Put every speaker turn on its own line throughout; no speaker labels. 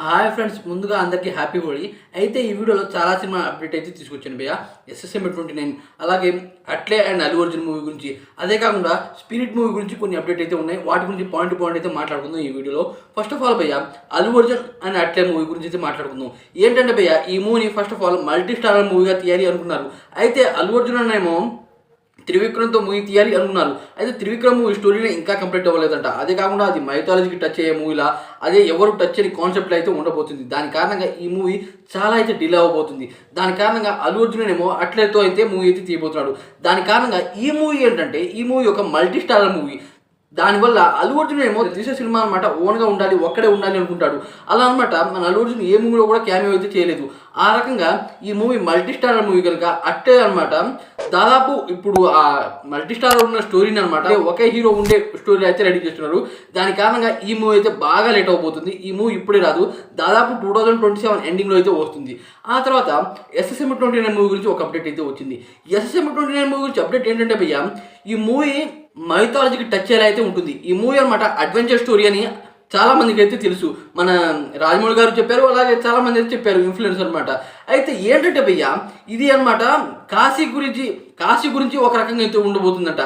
Hi friends, ముందుగా అందరికీ happy Holi. అయితే ఈ వీడియోలో చాలా సినిమా అప్డేట్ అయితే తీసుకొచ్చాను భయ్య. ఎస్ఎస్ఎం 29, అలాగే అట్లే అండ్ అల్లు అర్జున్ మూవీ గురించి, అదే కాకుండా స్పిరిట్ మూవీ గురించి కొన్ని అప్డేట్ అయితే ఉన్నాయి. వాటి గురించి పాయింట్ టు పాయింట్ అయితే మాట్లాడుకుందాం ఈ వీడియోలో. ఫస్ట్ ఆఫ్ ఆల్ భయ్య, అల్లు అర్జున్ అండ్ అట్లే మూవీ గురించి అయితే మాట్లాడుకుందాం. ఏంటంటే భయ్య, ఈ మూవీని first of all multi starrer మూవీగా తీయాలి అనుకున్నారు. అయితే అల్లు అర్జున్ అనేమో త్రివిక్రమ్తో మూవీ తీయాలి అనుకున్నారు. అయితే త్రివిక్రమ్ మూవీ స్టోరీని ఇంకా కంప్లీట్ అవ్వలేదంట. అదే కాకుండా అది మైథాలజీకి టచ్ అయ్యే మూవీలా, అదే ఎవరు టచ్ చేయని కాన్సెప్ట్లో అయితే ఉండబోతుంది. దాని కారణంగా ఈ మూవీ చాలా అయితే డిలే అవ్వబోతుంది. దాని కారణంగా అల్లు అర్జున్ ఏమో అట్లతో అయితే మూవీ అయితే తీయబోతున్నాడు. దాని కారణంగా ఈ మూవీ ఏంటంటే, ఈ మూవీ ఒక మల్టీ స్టారర్ మూవీ. దానివల్ల అల్లు అర్జున్ ఏమో తీసే సినిమా అనమాట ఓన్గా ఉండాలి, ఒక్కడే ఉండాలి అనుకుంటాడు. అలా అనమాట మన అల్లు అర్జున్ ఏ మూవీలో కూడా క్యామియో అయితే చేయలేదు. ఆ రకంగా ఈ మూవీ మల్టీ స్టారర్ మూవీ కనుక అట్టే అనమాట. దాదాపు ఇప్పుడు ఆ మల్టీ స్టారర్ ఉన్న స్టోరీని అనమాట ఒకే హీరో ఉండే స్టోరీ అయితే రెడీ చేస్తున్నారు. దాని కారణంగా ఈ మూవీ అయితే బాగా లేట్ అయిపోతుంది. ఈ మూవీ ఇప్పుడే రాదు, దాదాపు 2027 ఎండింగ్లో అయితే వస్తుంది. ఆ తర్వాత ఎస్ఎస్ఎం 29 మూవీ గురించి ఒక అప్డేట్ అయితే వచ్చింది. ఎస్ఎస్ఎం 29 మూవీ గురించి అప్డేట్ ఏంటంటే భయ్య, ఈ మూవీ మైథాలజీకి టచ్ అయ్యేలా అయితే ఉంటుంది. ఈ మూవీ అనమాట అడ్వెంచర్ స్టోరీ అని చాలా మందికి అయితే తెలుసు. మన రాజమౌళి గారు చెప్పారు, అలాగే చాలా మంది అయితే చెప్పారు, ఇన్ఫ్లుయెన్స్ అనమాట. అయితే ఏంటంటే భయ్య, ఇది అనమాట కాశీ గురించి ఒక రకంగా అయితే ఉండబోతుందంట,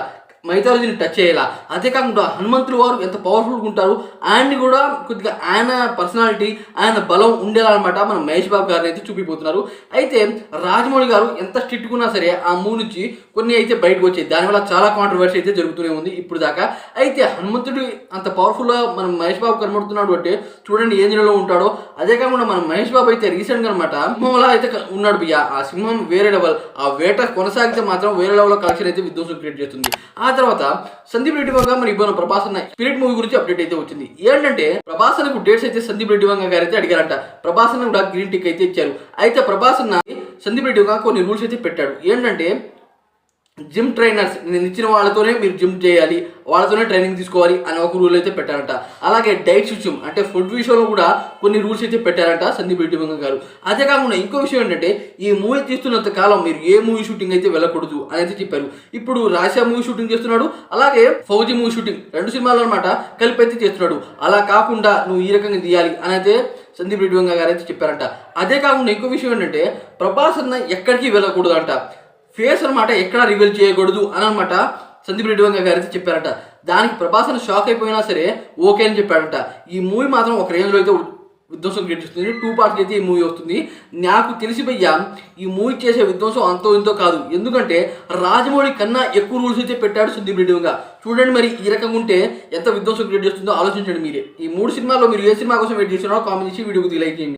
మైథాలజీని టచ్ చేయాలా. అదే కాకుండా హనుమంతులు వారు ఎంత పవర్ఫుల్గా ఉంటారు, ఆయన్ని కూడా కొద్దిగా ఆయన పర్సనాలిటీ, ఆయన బలం ఉండేలా అనమాట మన మహేష్ బాబు గారిని అయితే చూపిపోతున్నారు. అయితే రాజమౌళి గారు ఎంత స్ట్రిక్ట్గా ఉన్నా సరే ఆ మూవీ నుంచి కొన్ని అయితే బయటకు వచ్చాయి. దానివల్ల చాలా కాంట్రవర్సీ అయితే జరుగుతూనే ఉంది ఇప్పుడు దాకా. అయితే హనుమంతుడు అంత పవర్ఫుల్గా మనం మహేష్ బాబు కనబడుతున్నాడు అంటే చూడండి ఏ నెలలో ఉంటాడో. అదే కాకుండా మన మహేష్ బాబు అయితే రీసెంట్గా అనమాట సింహంలా అయితే ఉన్నాడు బియ్య. ఆ సింహం వేరే లెవెల్, ఆ వేట కొనసాగితే మాత్రం వేరే లెవెల్లో కలెక్షన్ అయితే విధ్వంసం క్రియేట్ చేస్తుంది. ఆ తర్వాత సందీప్ రెడ్డి వంగ మరి ఇవ్వన ప్రభాస్ అన్న స్పిరిట్ మూవీ గురించి అప్డేట్ అయితే వచ్చింది. ఏంటంటే ప్రభాస్ అన్నకు డేట్స్ అయితే సందీప్ రెడ్డి వంగ గారు అయితే అడిగారంట. ప్రభాస్ అన్న కూడా గ్రీన్ టిక్ అయితే ఇచ్చారు. అయితే ప్రభాస్ అన్న సందీప్ రెడ్డి వంగ కొన్ని రూల్స్ అయితే పెట్టాడు. ఏంటంటే జిమ్ ట్రైనర్స్, నేను ఇచ్చిన వాళ్ళతోనే మీరు జిమ్ చేయాలి, వాళ్ళతోనే ట్రైనింగ్ తీసుకోవాలి అని ఒక రూల్ అయితే పెట్టారంట. అలాగే డైట్ విషయం అంటే ఫుడ్ విషయంలో కూడా కొన్ని రూల్స్ అయితే పెట్టారంట సందీప్ రెడ్డి వంగ గారు. అదే కాకుండా ఇంకో విషయం ఏంటంటే, ఈ మూవీ తీస్తున్నంత కాలం మీరు ఏ మూవీ షూటింగ్ అయితే వెళ్ళకూడదు అని అయితే చెప్పారు. ఇప్పుడు రాశా మూవీ షూటింగ్ చేస్తున్నాడు, అలాగే ఫౌజీ మూవీ షూటింగ్, 2 సినిమాలు అనమాట కలిపి అయితే చేస్తున్నాడు. అలా కాకుండా నువ్వు ఈ రకంగా తీయాలి అని అయితే సందీప్ రెడ్డి వంగ గారు అయితే చెప్పారంట. అదే కాకుండా ఇంకో విషయం ఏంటంటే, ప్రభాస్ అన్న ఎక్కడికి వెళ్ళకూడదు అంట, ఫేస్ అనమాట ఎక్కడా రివీల్ చేయకూడదు అని అనమాట సందీప్ రెడ్డి వంగ గారు అయితే చెప్పారంట. దానికి ప్రభాస్ అని షాక్ అయిపోయినా సరే ఓకే అని చెప్పాడంట. ఈ మూవీ మాత్రం ఒక రేంజ్లో అయితే విధ్వంసం క్రియేట్ చేస్తుంది. 2 పార్ట్స్ అయితే ఈ మూవీ వస్తుంది. నాకు తెలిసి భయ్య, ఈ మూవీ చేసే విధ్వంసం అంతో ఇంతో కాదు. ఎందుకంటే రాజమౌళి కన్నా ఎక్కువ రూల్స్ అయితే పెట్టాడు సందీప్ రెడ్డి వంగ. చూడండి మరి ఈ రకంగా ఉంటే ఎంత విధ్వంసం క్రియేట్ చేస్తుందో ఆలోచించండి మీరే. ఈ 3 సినిమాల్లో మీరు ఏ సినిమా కోసం వెయిట్ చేస్తున్నారో కామెంట్ చేసి వీడియోకి లైక్ చేయండి.